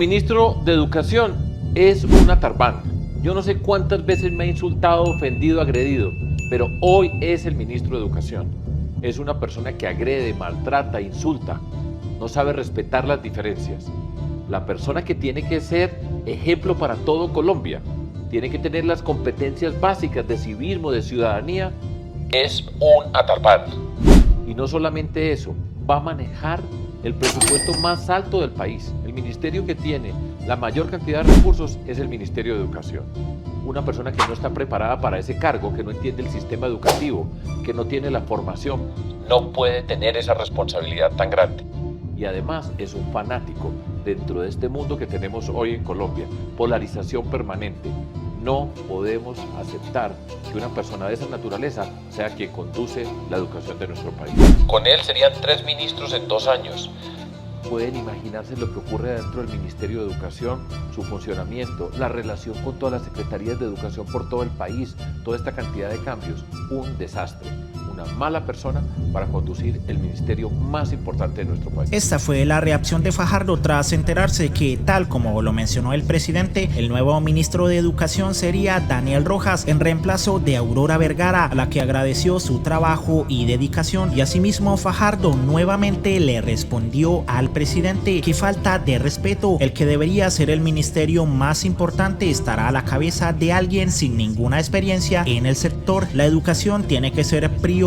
ministro de Educación es una tarbán. Yo no sé cuántas veces me ha insultado, ofendido, agredido, pero hoy es el ministro de Educación. Es una persona que agrede, maltrata, insulta, no sabe respetar las diferencias. La persona que tiene que ser ejemplo para todo Colombia, tiene que tener las competencias básicas de civismo, de ciudadanía, es un atarpán. Y no solamente eso, va a manejar el presupuesto más alto del país. El ministerio que tiene la mayor cantidad de recursos es el Ministerio de Educación. Una persona que no está preparada para ese cargo, que no entiende el sistema educativo, que no tiene la formación, no puede tener esa responsabilidad tan grande. Y además es un fanático dentro de este mundo que tenemos hoy en Colombia. Polarización permanente. No podemos aceptar que una persona de esa naturaleza sea quien conduce la educación de nuestro país. Con él serían 3 ministros en 2 años. Pueden imaginarse lo que ocurre dentro del Ministerio de Educación, su funcionamiento, la relación con todas las secretarías de educación por todo el país, toda esta cantidad de cambios. Un desastre. Una mala persona para conducir el ministerio más importante de nuestro país. Esta fue la reacción de Fajardo tras enterarse que, tal como lo mencionó el presidente, el nuevo ministro de Educación sería Daniel Rojas, en reemplazo de Aurora Vergara, a la que agradeció su trabajo y dedicación. Y asimismo, Fajardo nuevamente le respondió al presidente que falta de respeto, el que debería ser el ministerio más importante estará a la cabeza de alguien sin ninguna experiencia en el sector. La educación tiene que ser prioridad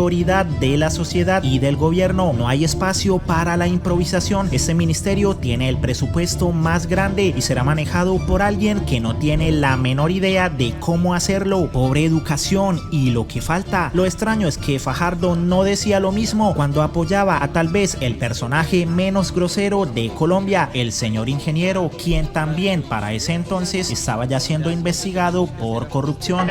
de la sociedad y del gobierno. No hay espacio para la improvisación. Este ministerio tiene el presupuesto más grande y será manejado por alguien que no tiene la menor idea de cómo hacerlo. Pobre educación y lo que falta. Lo extraño es que Fajardo no decía lo mismo cuando apoyaba a tal vez el personaje menos grosero de Colombia, el señor ingeniero, quien también para ese entonces estaba ya siendo investigado por corrupción.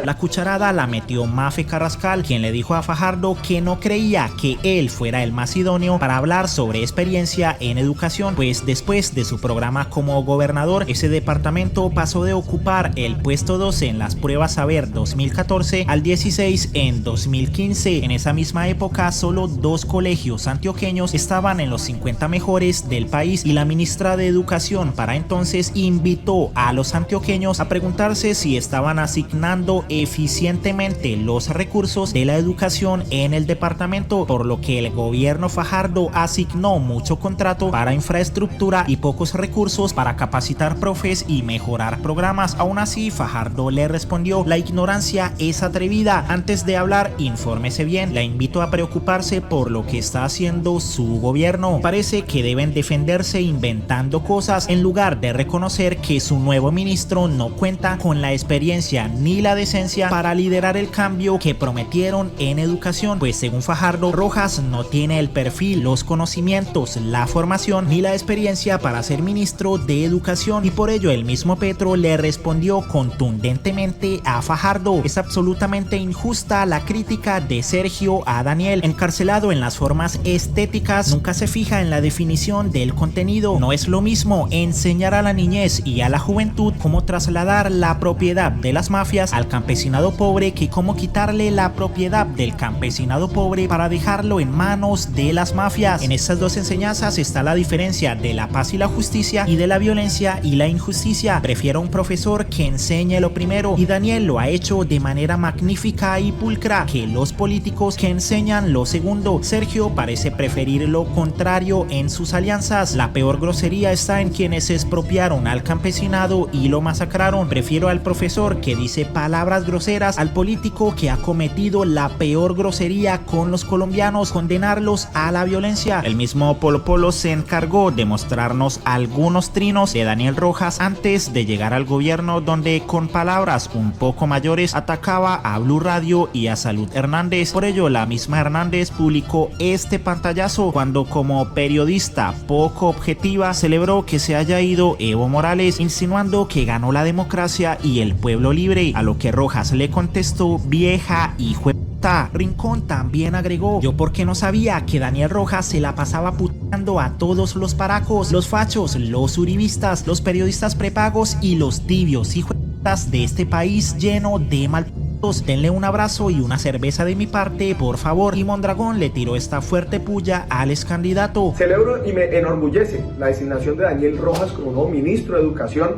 La cucharada la metió Mafe Carrascal, quien le dijo a Fajardo que no creía que él fuera el más idóneo para hablar sobre experiencia en educación, pues después de su programa como gobernador, ese departamento pasó de ocupar el puesto 12 en las pruebas Saber 2014 al 16 en 2015. En esa misma época, solo 2 colegios antioqueños estaban en los 50 mejores del país y la ministra de Educación para entonces invitó a los antioqueños a preguntarse si estaban asignando eficientemente los recursos de la educación en el departamento, por lo que el gobierno Fajardo asignó mucho contrato para infraestructura y pocos recursos para capacitar profes y mejorar programas. Aún así, Fajardo le respondió: la ignorancia es atrevida. Antes de hablar, infórmese bien. La invito a preocuparse por lo que está haciendo su gobierno. Parece que deben defenderse inventando cosas en lugar de reconocer que su nuevo ministro no cuenta con la experiencia ni la decencia para liderar el cambio que prometieron en educación, pues según Fajardo, Rojas no tiene el perfil, los conocimientos, la formación ni la experiencia para ser ministro de Educación, y por ello el mismo Petro le respondió contundentemente a Fajardo: es absolutamente injusta la crítica de Sergio a Daniel, encarcelado en las formas estéticas, nunca se fija en la definición del contenido. No es lo mismo enseñar a la niñez y a la juventud cómo trasladar la propiedad de las mafias al campesinado pobre que cómo quitarle la propiedad del campesinado pobre para dejarlo en manos de las mafias. En estas dos enseñanzas está la diferencia de la paz y la justicia y de la violencia y la injusticia. Prefiero un profesor que enseñe lo primero, y Daniel lo ha hecho de manera magnífica y pulcra, que los políticos que enseñan lo segundo. Sergio parece preferir lo contrario en sus alianzas. La peor grosería está en quienes expropiaron al campesinado y lo masacraron. Prefiero al profesor que dice palabras groseras al político que ha cometido la peor grosería con los colombianos, condenarlos a la violencia. El mismo Polo Polo se encargó de mostrarnos algunos trinos de Daniel Rojas antes de llegar al gobierno, donde con palabras un poco mayores atacaba a Blue Radio y a Salud Hernández. Por ello, la misma Hernández publicó este pantallazo cuando, como periodista poco objetiva, celebró que se haya ido Evo Morales, insinuando que ganó la democracia y el pueblo libre, a lo que Rojas le contestó: vieja hijo de puta. Rincón también agregó: yo porque no sabía que Daniel Rojas se la pasaba puteando a todos los paracos, los fachos, los uribistas, los periodistas prepagos y los tibios hijo de putas de este país lleno de mal Denle un abrazo y una cerveza de mi parte, por favor. Y Mondragón le tiró esta fuerte puya al ex candidato. Celebro y me enorgullece la designación de Daniel Rojas como nuevo ministro de Educación,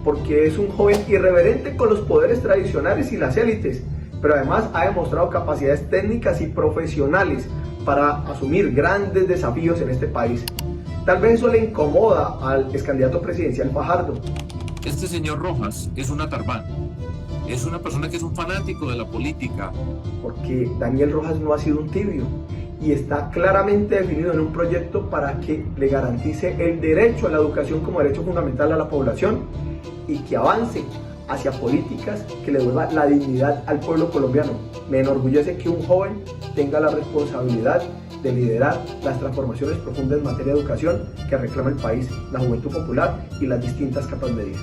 porque es un joven irreverente con los poderes tradicionales y las élites, pero además ha demostrado capacidades técnicas y profesionales para asumir grandes desafíos en este país. Tal vez eso le incomoda al ex candidato presidencial Fajardo. Este señor Rojas es una tarbán, es una persona que es un fanático de la política. Porque Daniel Rojas no ha sido un tibio y está claramente definido en un proyecto para que le garantice el derecho a la educación como derecho fundamental a la población y que avance hacia políticas que le devuelvan la dignidad al pueblo colombiano. Me enorgullece que un joven tenga la responsabilidad de liderar las transformaciones profundas en materia de educación que reclama el país, la juventud popular y las distintas capas medias.